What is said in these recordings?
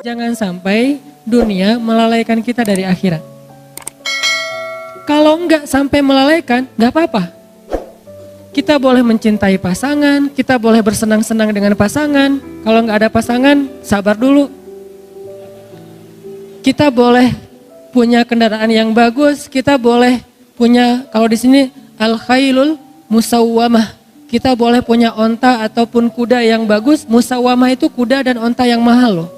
Jangan sampai dunia melalaikan kita dari akhirat. Kalau enggak sampai melalaikan, enggak apa-apa. Kita boleh mencintai pasangan, kita boleh bersenang-senang dengan pasangan. Kalau enggak ada pasangan, sabar dulu. Kita boleh punya kendaraan yang bagus, kita boleh punya, kalau di sini al-khailul musawwamah. Kita boleh punya onta ataupun kuda yang bagus. Musawwamah itu kuda dan onta yang mahal loh.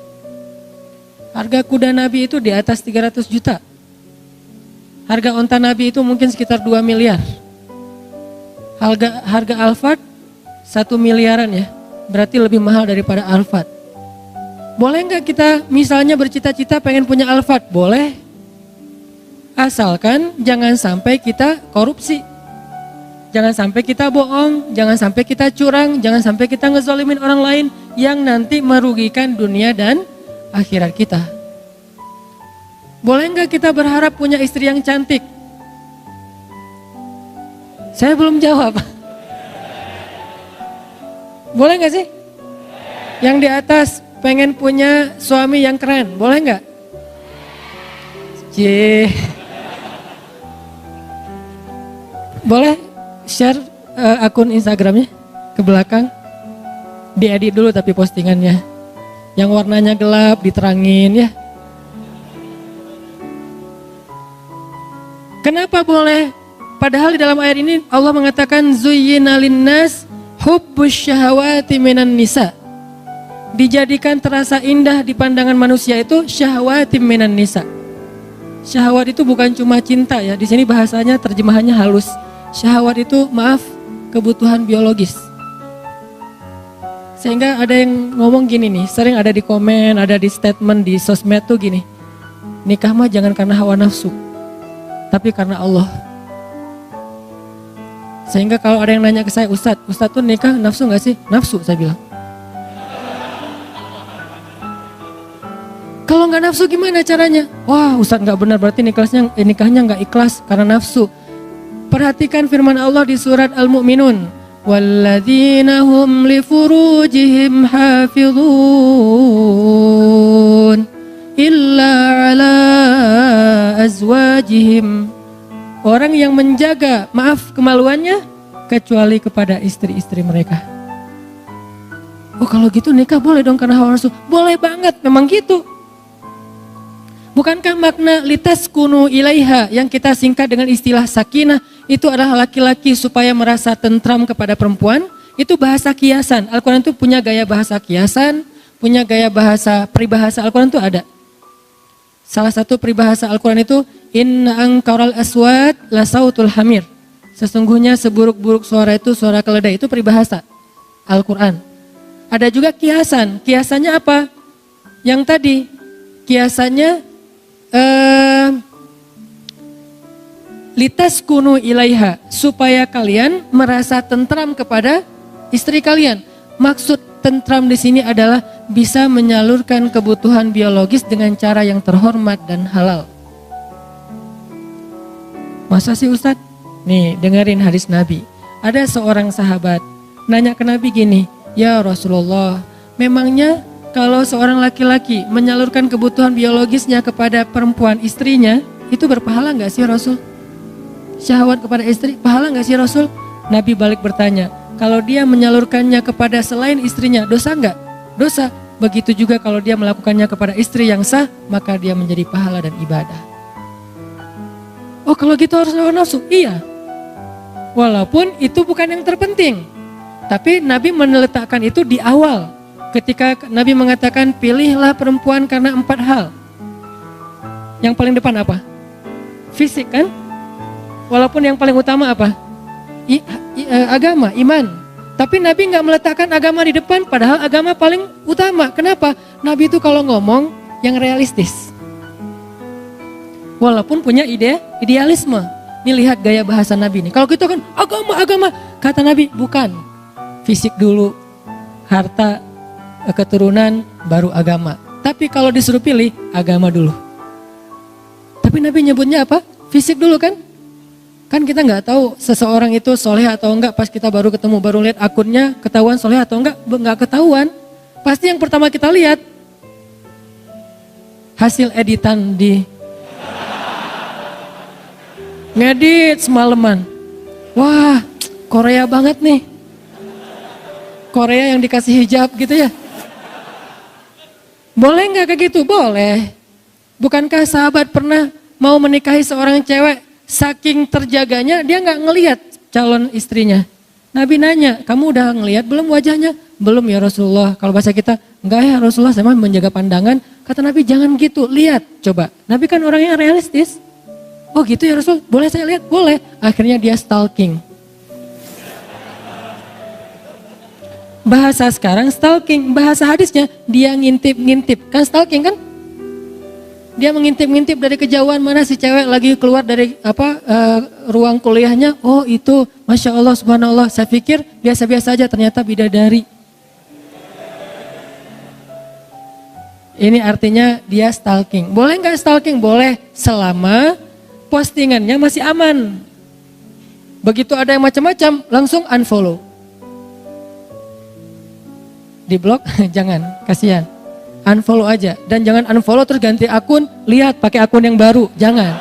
Harga kuda Nabi itu di atas 300 juta. Harga onta Nabi itu mungkin sekitar 2 miliar. Harga Alphard 1 miliaran ya. Berarti lebih mahal daripada Alphard. Boleh nggak kita misalnya bercita-cita pengen punya Alphard? Boleh. Asalkan jangan sampai kita korupsi. Jangan sampai kita bohong, jangan sampai kita curang, jangan sampai kita ngezolimin orang lain yang nanti merugikan dunia dan akhirat kita. Boleh nggak kita berharap punya istri yang cantik? Saya belum jawab. Boleh nggak sih? Yang di atas pengen punya suami yang keren, boleh nggak? Boleh share akun Instagramnya ke belakang, diedit dulu tapi postingannya. Yang warnanya gelap diterangin ya. Kenapa boleh? Padahal di dalam ayat ini Allah mengatakan zuyyina linnas hubbus syahawati minan nisa. Dijadikan terasa indah di pandangan manusia itu syahawati minan nisa. Syahwat itu bukan cuma cinta ya. Di sini bahasanya terjemahannya halus. Syahwat itu kebutuhan biologis. Sehingga ada yang ngomong gini nih, sering ada di komen, ada di statement di sosmed tuh gini. Nikah mah jangan karena hawa nafsu, tapi karena Allah. Sehingga kalau ada yang nanya ke saya, Ustadz tuh nikah nafsu gak sih? Nafsu, saya bilang. Kalau gak nafsu gimana caranya? Wah Ustadz gak benar, berarti nikahnya gak ikhlas karena nafsu. Perhatikan firman Allah di surat Al-Mu'minun. Walladzina hum li furujihim hafizun illa ala azwajihim. Orang yang menjaga, kemaluannya kecuali kepada istri-istri mereka. Oh kalau gitu nikah boleh dong karena hawa nafsu? Boleh banget, memang gitu. Bukankah makna litaskunu ilaiha yang kita singkat dengan istilah sakinah itu adalah laki-laki supaya merasa tentram kepada perempuan? Itu bahasa kiasan. Al-Quran itu punya gaya bahasa kiasan, punya gaya bahasa peribahasa. Al-Quran itu ada. Salah satu peribahasa Al-Quran itu inna angkaral aswat la sautul hamir. Sesungguhnya seburuk-buruk suara itu suara keledai. Itu peribahasa Al-Quran. Ada juga kiasan. Kiasannya apa? Yang tadi kiasannya litaskunu ilaiha, supaya kalian merasa tentram kepada istri kalian. Maksud tentram di sini adalah bisa menyalurkan kebutuhan biologis dengan cara yang terhormat dan halal. Masa sih Ustadz? Nih dengerin hadis Nabi. Ada seorang sahabat nanya ke Nabi gini, ya Rasulullah, memangnya kalau seorang laki-laki menyalurkan kebutuhan biologisnya kepada perempuan istrinya, itu berpahala gak sih Rasul? Syahwat kepada istri, pahala gak sih Rasul? Nabi balik bertanya, kalau dia menyalurkannya kepada selain istrinya, dosa gak? Dosa. Begitu juga kalau dia melakukannya kepada istri yang sah, maka dia menjadi pahala dan ibadah. Oh kalau gitu harus hawa nafsu? Iya. Walaupun itu bukan yang terpenting. Tapi Nabi meletakkan itu di awal. Ketika Nabi mengatakan pilihlah perempuan karena 4 hal. Yang paling depan apa? Fisik kan? Walaupun yang paling utama apa? Agama, iman. Tapi Nabi nggak meletakkan agama di depan, padahal agama paling utama. Kenapa? Nabi itu kalau ngomong yang realistis. Walaupun punya idealisme. Ini lihat gaya bahasa Nabi nih. Kalau kita kan agama. Kata Nabi bukan. Fisik dulu, harta, keturunan, baru agama. Tapi kalau disuruh pilih, agama dulu. Tapi Nabi nyebutnya apa? Fisik dulu kan? Kan kita nggak tahu seseorang itu soleh atau enggak pas kita baru ketemu, baru lihat akunnya ketahuan soleh atau enggak ketahuan. Pasti yang pertama kita lihat hasil editan di ngedit semalaman. Wah, Korea banget nih. Korea yang dikasih hijab gitu ya. Boleh nggak kayak gitu? Boleh. Bukankah sahabat pernah mau menikahi seorang cewek, saking terjaganya dia nggak ngelihat calon istrinya. Nabi nanya, kamu udah ngelihat belum wajahnya? Belum ya Rasulullah. Kalau bahasa kita, enggak ya Rasulullah, saya mah menjaga pandangan. Kata Nabi, jangan gitu, lihat coba. Nabi kan orangnya realistis. Oh gitu ya Rasul, boleh saya lihat? Boleh. Akhirnya dia stalking. Bahasa sekarang stalking, bahasa hadisnya dia ngintip-ngintip. Kan stalking kan? Dia mengintip-ngintip dari kejauhan mana si cewek lagi keluar dari ruang kuliahnya. Oh itu, Masya Allah, Subhanallah. Saya pikir biasa-biasa aja, ternyata bidadari. Ini artinya dia stalking. Boleh nggak stalking? Boleh, selama postingannya masih aman. Begitu ada yang macam-macam, langsung unfollow. Di blok jangan, kasihan. Unfollow aja, dan jangan unfollow terus ganti akun, lihat pakai akun yang baru, jangan.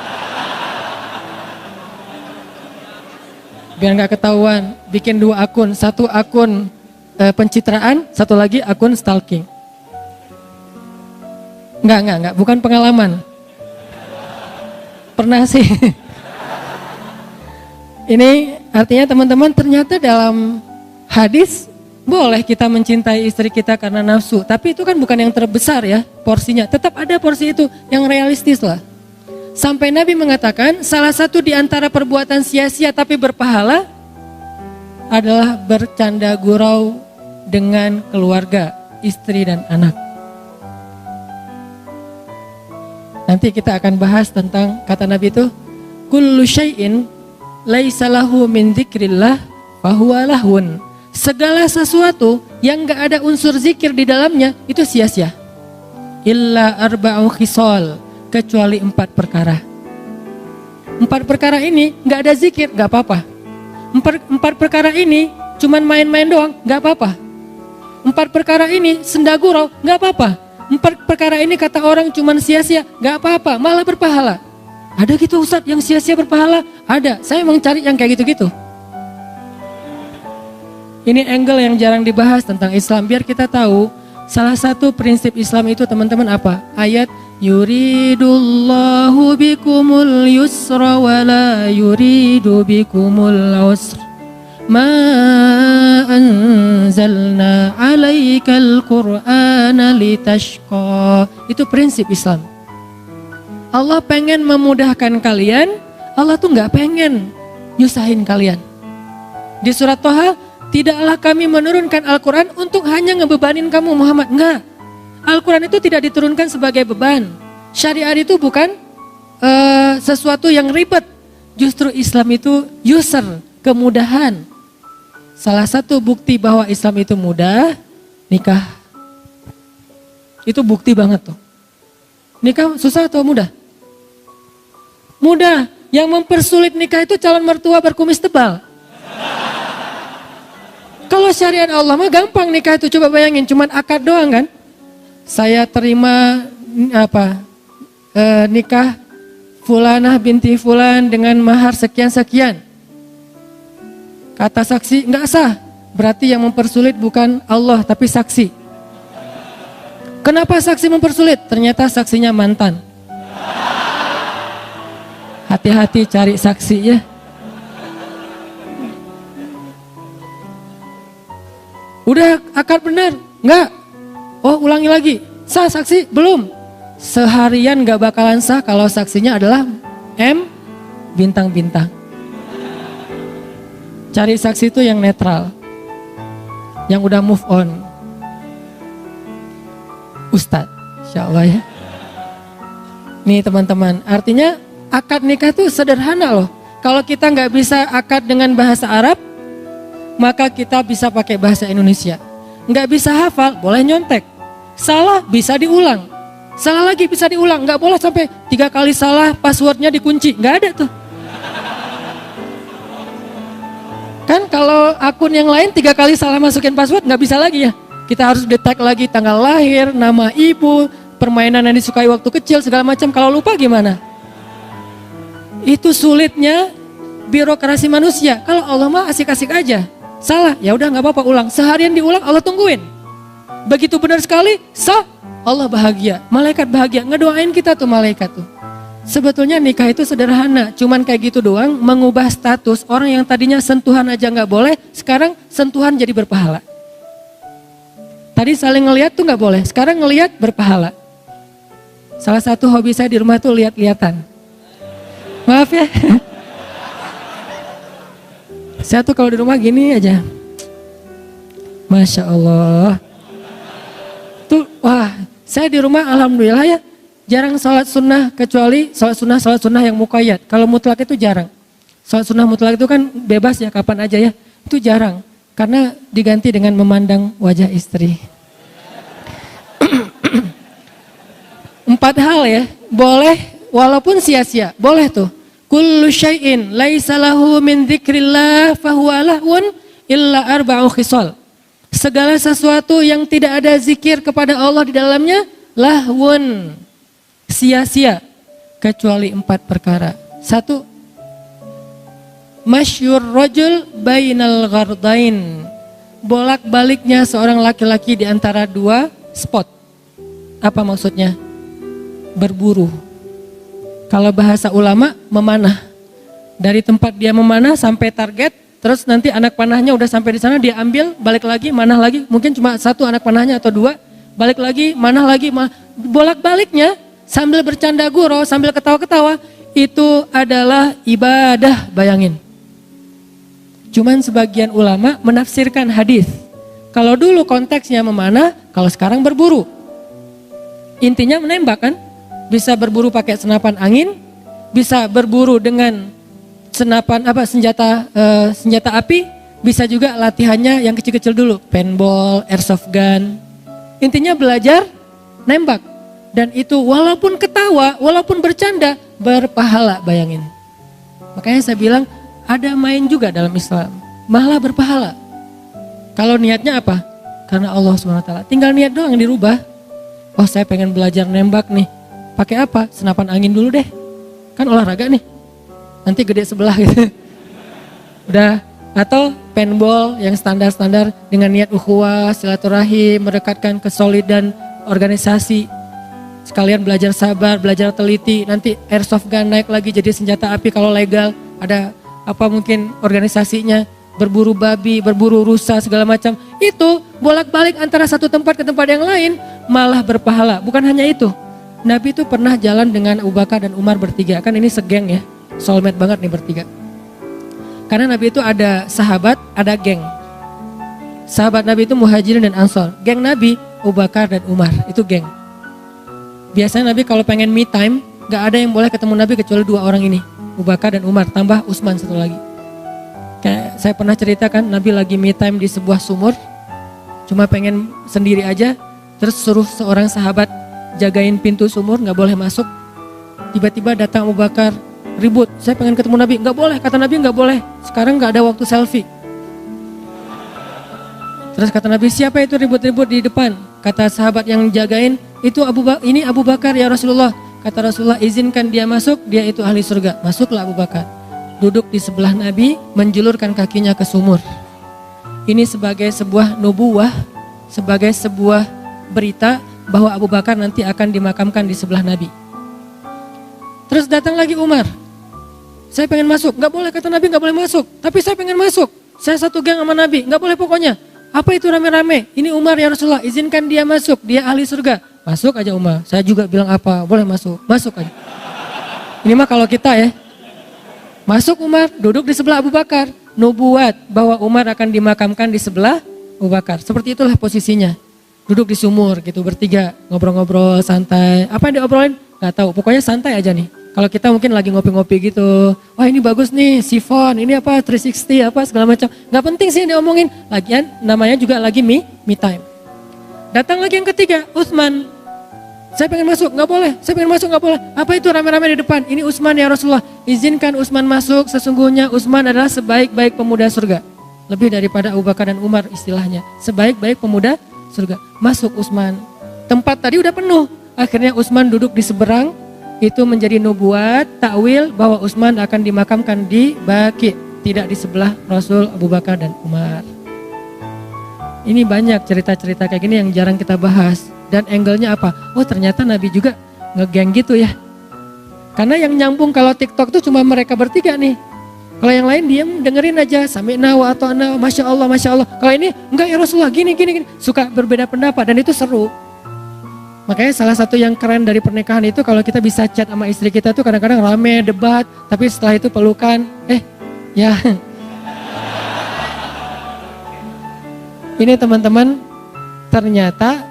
Biar nggak ketahuan, bikin 2 akun, 1 akun pencitraan, 1 lagi akun stalking. Enggak, bukan pengalaman. Pernah sih. Ini artinya teman-teman, ternyata dalam hadis boleh kita mencintai istri kita karena nafsu, tapi itu kan bukan yang terbesar ya porsinya. Tetap ada porsi itu yang realistis lah. Sampai Nabi mengatakan salah satu di antara perbuatan sia-sia tapi berpahala adalah bercanda gurau dengan keluarga, istri dan anak. Nanti kita akan bahas tentang kata Nabi itu, kullu syai'in laisa lahu min dzikrillah fahuwa lahun. Segala sesuatu yang gak ada unsur zikir di dalamnya itu sia-sia. Illa arba'u khisal, kecuali 4 perkara. 4 perkara ini gak ada zikir, gak apa-apa. 4 perkara ini cuman main-main doang, gak apa-apa. 4 perkara ini senda gurau, gak apa-apa. 4 perkara ini kata orang cuman sia-sia, gak apa-apa, malah berpahala. Ada gitu Ustadz yang sia-sia berpahala? Ada, saya emang cari yang kayak gitu-gitu. Ini angle yang jarang dibahas tentang Islam, biar kita tahu salah satu prinsip Islam itu teman-teman apa? Ayat yuridullahu bikumul yusra wa la yuridu bikumul usra ma anzalna alaikal qur'ana litashqa. Itu prinsip Islam. Allah pengen memudahkan kalian, Allah tuh gak pengen nyusahin kalian. Di surat Toha, tidaklah kami menurunkan Al-Quran untuk hanya ngebebanin kamu Muhammad. Enggak. Al-Quran itu tidak diturunkan sebagai beban. Syariat itu bukan sesuatu yang ribet. Justru Islam itu yusr, kemudahan. Salah satu bukti bahwa Islam itu mudah, nikah. Itu bukti banget tuh. Nikah susah atau mudah? Mudah. Yang mempersulit nikah itu calon mertua berkumis tebal. Kalau syariat Allah mah gampang nikah itu, coba bayangin cuman akad doang kan. Saya terima nikah fulanah binti fulan dengan mahar sekian-sekian. Kata saksi enggak sah. Berarti yang mempersulit bukan Allah tapi saksi. Kenapa saksi mempersulit? Ternyata saksinya mantan. Hati-hati cari saksi ya. Udah akad benar? Enggak. Oh ulangi lagi. Sah saksi? Belum. Seharian gak bakalan sah kalau saksinya adalah M bintang-bintang. Cari saksi itu yang netral. Yang udah move on. Ustadz, insya Allah ya. Nih teman-teman, artinya akad nikah itu sederhana loh. Kalau kita gak bisa akad dengan bahasa Arab, maka kita bisa pakai bahasa Indonesia. Nggak bisa hafal, boleh nyontek. Salah bisa diulang. Salah lagi bisa diulang. Nggak boleh sampai 3 kali salah passwordnya dikunci. Nggak ada tuh. Kan kalau akun yang lain 3 kali salah masukin password nggak bisa lagi ya. Kita harus detect lagi tanggal lahir, nama ibu, permainan yang disukai waktu kecil segala macam, kalau lupa gimana? Itu sulitnya birokrasi manusia. Kalau Allah mah asik-asik aja. Salah, ya udah nggak apa-apa, ulang. Seharian diulang, Allah tungguin. Begitu benar sekali, sah, Allah bahagia. Malaikat bahagia, ngedoain kita tuh malaikat tuh. Sebetulnya nikah itu sederhana, cuman kayak gitu doang, mengubah status orang yang tadinya sentuhan aja nggak boleh, sekarang sentuhan jadi berpahala. Tadi saling ngelihat tuh nggak boleh, sekarang ngelihat berpahala. Salah satu hobi saya di rumah tuh lihat-lihatan. Maaf ya. Saya tuh kalau di rumah gini aja. Masya Allah. Tuh, wah, saya di rumah alhamdulillah ya. Jarang sholat sunnah kecuali sholat sunnah yang muqayyad. Kalau mutlak itu jarang. Sholat sunnah mutlak itu kan bebas ya kapan aja ya. Itu jarang. Karena diganti dengan memandang wajah istri. 4 hal ya. Boleh walaupun sia-sia. Boleh tuh. Kullu syai'in laisa lahu min dzikrillah fahuwa lahwun illa arba'u khisal. Segala sesuatu yang tidak ada zikir kepada Allah di dalamnya lahwun. Sia-sia kecuali 4 perkara. 1, masyur rajul bainal ghardain. Bolak-baliknya seorang laki-laki di antara 2 spot. Apa maksudnya? Berburu. Kalau bahasa ulama, memanah. Dari tempat dia memanah sampai target, terus nanti anak panahnya udah sampai di sana, dia ambil, balik lagi, manah lagi. Mungkin cuma 1 anak panahnya atau 2, balik lagi, manah lagi, bolak-baliknya. Sambil bercanda gurau, sambil ketawa-ketawa, itu adalah ibadah, bayangin. Cuman sebagian ulama menafsirkan hadis. Kalau dulu konteksnya memanah, kalau sekarang berburu. Intinya menembak kan? Bisa berburu pakai senapan angin, bisa berburu dengan senapan senjata api, bisa juga latihannya yang kecil-kecil dulu, paintball, airsoft gun. Intinya belajar nembak. Dan itu walaupun ketawa, walaupun bercanda, berpahala, bayangin. Makanya saya bilang ada main juga dalam Islam, malah berpahala. Kalau niatnya apa? Karena Allah SWT. Tinggal niat doang yang dirubah. Oh, saya pengen belajar nembak nih. Pakai apa? Senapan angin dulu deh. Kan olahraga nih. Nanti gede sebelah gitu. Udah. Atau paintball yang standar-standar dengan niat ukhuwah, silaturahim, mendekatkan kesolidan organisasi. Sekalian belajar sabar, belajar teliti, nanti airsoft gun naik lagi jadi senjata api kalau legal. Ada apa mungkin organisasinya, berburu babi, berburu rusa segala macam. Itu bolak-balik antara satu tempat ke tempat yang lain malah berpahala. Bukan hanya itu, Nabi itu pernah jalan dengan Abu Bakar dan Umar bertiga. Kan ini segeng ya, soulmate banget nih bertiga. Karena Nabi itu ada sahabat, ada geng. Sahabat Nabi itu Muhajirin dan Ansor. Geng Nabi, Abu Bakar dan Umar, itu geng. Biasanya Nabi kalau pengen me time, gak ada yang boleh ketemu Nabi kecuali 2 orang ini. Abu Bakar dan Umar, tambah Utsman satu lagi. Kayak saya pernah ceritakan, Nabi lagi me time di sebuah sumur, cuma pengen sendiri aja, terus suruh seorang sahabat jagain pintu sumur, gak boleh masuk. Tiba-tiba datang Abu Bakar, ribut, saya pengen ketemu Nabi. Gak boleh, kata Nabi gak boleh, sekarang gak ada waktu selfie. Terus kata Nabi, siapa itu ribut-ribut di depan? Kata sahabat yang jagain, itu ini Abu Bakar ya Rasulullah. Kata Rasulullah, izinkan dia masuk, dia itu ahli surga. Masuklah Abu Bakar. Duduk di sebelah Nabi, menjulurkan kakinya ke sumur. Ini sebagai sebuah nubuwah, sebagai sebuah berita bahwa Abu Bakar nanti akan dimakamkan di sebelah Nabi. Terus datang lagi Umar. Saya pengen masuk, gak boleh kata Nabi, gak boleh masuk. Tapi saya pengen masuk, saya satu geng sama Nabi, gak boleh pokoknya. Apa itu rame-rame? Ini Umar ya Rasulullah, izinkan dia masuk, dia ahli surga. Masuk aja Umar, saya juga bilang apa, boleh masuk, masuk aja. Ini mah kalau kita ya. Masuk Umar, duduk di sebelah Abu Bakar. Nubuat bahwa Umar akan dimakamkan di sebelah Abu Bakar. Seperti itulah posisinya. Duduk di sumur gitu bertiga, ngobrol-ngobrol santai. Apa yang diobrolin? Gak tahu, pokoknya santai aja nih. Kalau kita mungkin lagi ngopi-ngopi gitu, wah ini bagus nih, sifon, ini apa 360 apa segala macam. Gak penting sih yang diomongin. Lagian namanya juga lagi me time. Datang lagi yang ketiga, Utsman. Saya pengen masuk, gak boleh. Saya pengen masuk, gak boleh. Apa itu rame-rame di depan? Ini Utsman ya Rasulullah. Izinkan Utsman masuk, sesungguhnya Utsman adalah sebaik-baik pemuda surga. Lebih daripada Abu Bakar dan Umar istilahnya. Sebaik-baik pemuda surga. Masuk Utsman. Tempat tadi udah penuh. Akhirnya Utsman duduk di seberang, itu menjadi nubuat, takwil bahwa Utsman akan dimakamkan di Baqi, tidak di sebelah Rasul, Abu Bakar dan Umar. Ini banyak cerita-cerita kayak gini yang jarang kita bahas. Dan angle-nya apa? Oh ternyata Nabi juga ngegeng gitu ya. Karena yang nyambung kalau TikTok tuh cuma mereka bertiga nih. Kalau yang lain diam dengerin aja, sami'na wa ata'na, Masya Allah, Masya Allah. Kalau ini enggak ya Rasulullah, gini. Suka berbeda pendapat dan itu seru. Makanya salah satu yang keren dari pernikahan itu kalau kita bisa chat sama istri kita tuh kadang-kadang rame, debat. Tapi setelah itu pelukan, ya. Ini teman-teman, ternyata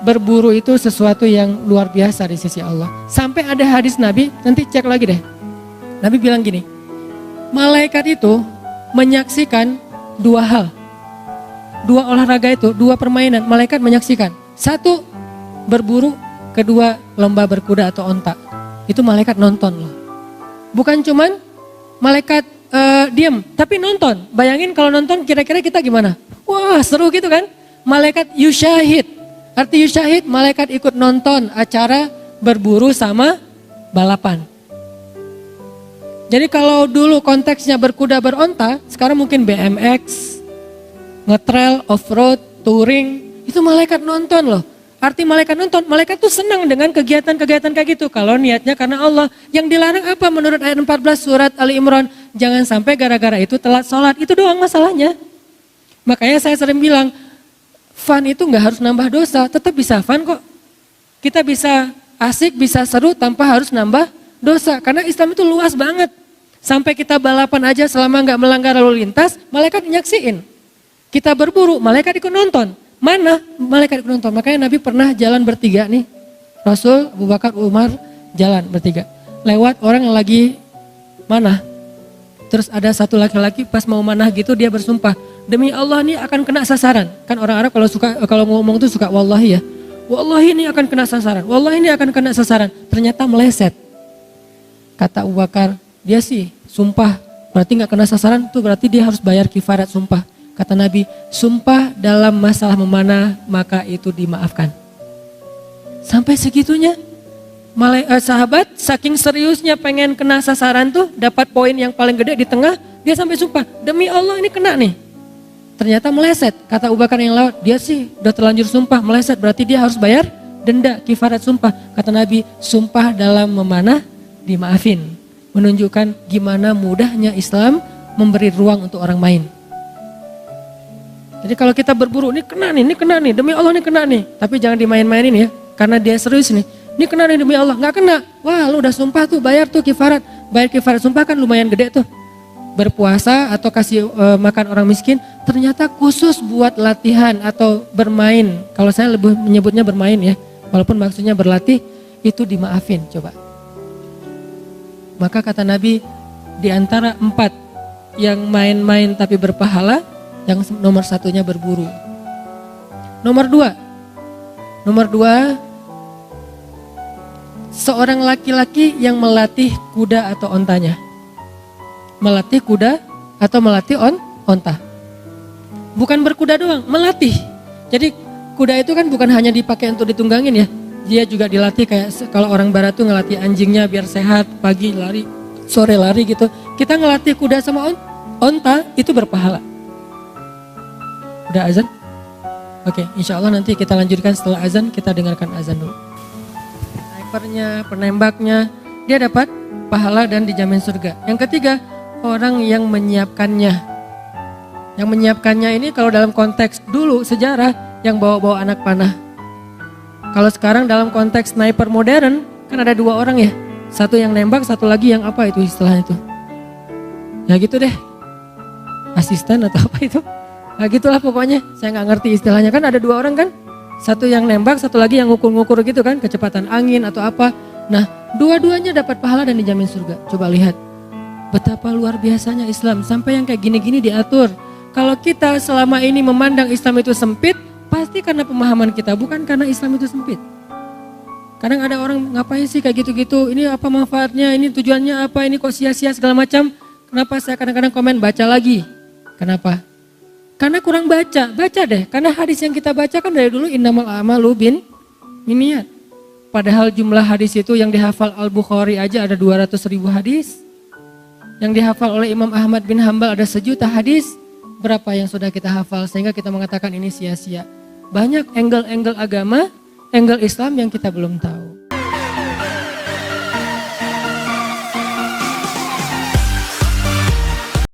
berburu itu sesuatu yang luar biasa di sisi Allah. Sampai ada hadis Nabi, nanti cek lagi deh. Nabi bilang gini, malaikat itu menyaksikan dua hal. Dua olahraga itu, dua permainan, malaikat menyaksikan. Satu, berburu, kedua, lomba berkuda atau onta. Itu malaikat nonton loh. Bukan cuman malaikat diam, tapi nonton. Bayangin kalau nonton kira-kira kita gimana? Wah seru gitu kan? Malaikat yusyahid. Arti yusyahid, malaikat ikut nonton acara berburu sama balapan. Jadi kalau dulu konteksnya berkuda beronta, sekarang mungkin BMX, ngetrail, off-road, touring, itu malaikat nonton loh. Arti malaikat nonton, malaikat tuh senang dengan kegiatan-kegiatan kayak gitu. Kalau niatnya karena Allah, yang dilarang apa menurut ayat 14 surat Ali Imran? Jangan sampai gara-gara itu telat sholat, itu doang masalahnya. Makanya saya sering bilang, fun itu gak harus nambah dosa, tetap bisa fun kok. Kita bisa asik, bisa seru tanpa harus nambah dosa. Karena Islam itu luas banget. Sampai kita balapan aja selama gak melanggar lalu lintas, malaikat nyaksiin. Kita berburu, malaikat ikut nonton. Mana? Malaikat ikut nonton. Makanya Nabi pernah jalan bertiga nih. Rasul, Abu Bakar, Umar jalan bertiga. Lewat orang yang lagi mana? Terus ada satu laki-laki pas mau manah gitu dia bersumpah, demi Allah ini akan kena sasaran. Kan orang Arab kalau ngomong tuh suka wallahi ya. Wallahi ini akan kena sasaran. Wallahi ini akan kena sasaran. Ternyata meleset. Kata Abu Bakar, dia sih sumpah berarti nggak kena sasaran tuh berarti dia harus bayar kifarat sumpah. Kata Nabi, sumpah dalam masalah memanah maka itu dimaafkan. Sampai segitunya. Sahabat saking seriusnya pengen kena sasaran tuh, dapat poin yang paling gede di tengah, dia sampai sumpah, demi Allah ini kena nih. Ternyata meleset, kata Abu Bakar yang lewat, dia sih udah terlanjur sumpah, meleset berarti dia harus bayar denda, kifarat sumpah. Kata Nabi, sumpah dalam memanah dimaafin. Menunjukkan gimana mudahnya Islam memberi ruang untuk orang main. Jadi kalau kita berburu, ini kena nih, demi Allah ini kena nih. Tapi jangan dimain-mainin ya, karena dia serius nih. Ini kena nih demi Allah, nggak kena. Wah lu udah sumpah tuh, bayar tuh kifarat. Bayar kifarat sumpah kan lumayan gede tuh. Berpuasa atau kasih makan orang miskin, ternyata khusus buat latihan atau bermain. Kalau saya lebih menyebutnya bermain ya, walaupun maksudnya berlatih, itu dimaafin coba. Maka kata Nabi, di antara 4 yang main-main tapi berpahala, yang nomor 1-nya berburu. Nomor 2, seorang laki-laki yang melatih kuda atau ontanya. Melatih kuda atau melatih onta. Bukan berkuda doang, melatih. Jadi kuda itu kan bukan hanya dipakai untuk ditunggangin ya. Dia juga dilatih kayak kalau orang barat tuh ngelatih anjingnya biar sehat, pagi lari, sore lari gitu. Kita ngelatih kuda sama onta itu berpahala. Udah azan? Oke, insya Allah nanti kita lanjutkan setelah azan, kita dengarkan azan dulu. Penembaknya, dia dapat pahala dan dijamin surga. Yang ketiga, orang yang menyiapkannya. Yang menyiapkannya ini kalau dalam konteks dulu sejarah yang bawa-bawa anak panah. Kalau sekarang dalam konteks sniper modern kan ada 2 orang ya. Satu yang nembak, satu lagi yang apa itu istilahnya itu. Ya gitu deh. Asisten atau apa itu. Nah gitulah pokoknya, saya nggak ngerti istilahnya. Kan ada 2 orang kan. Satu yang nembak, satu lagi yang ngukur-ngukur gitu kan, kecepatan angin atau apa. Nah, dua-duanya dapat pahala dan dijamin surga. Coba lihat, betapa luar biasanya Islam. Sampai yang kayak gini-gini diatur. Kalau kita selama ini memandang Islam itu sempit, pasti karena pemahaman kita, bukan karena Islam itu sempit. Kadang ada orang ngapain sih kayak gitu-gitu, ini apa manfaatnya, ini tujuannya apa, ini kok sia-sia segala macam. Kenapa saya kadang-kadang komen baca lagi? Kenapa? Karena kurang baca deh. Karena hadis yang kita baca kan dari dulu innamal a'malu binniyat. Padahal jumlah hadis itu yang dihafal Al-Bukhari aja ada 200.000 hadis. Yang dihafal oleh Imam Ahmad bin Hambal ada 1.000.000 hadis. Berapa yang sudah kita hafal sehingga kita mengatakan ini sia-sia. Banyak angle-angle agama, angle Islam yang kita belum tahu.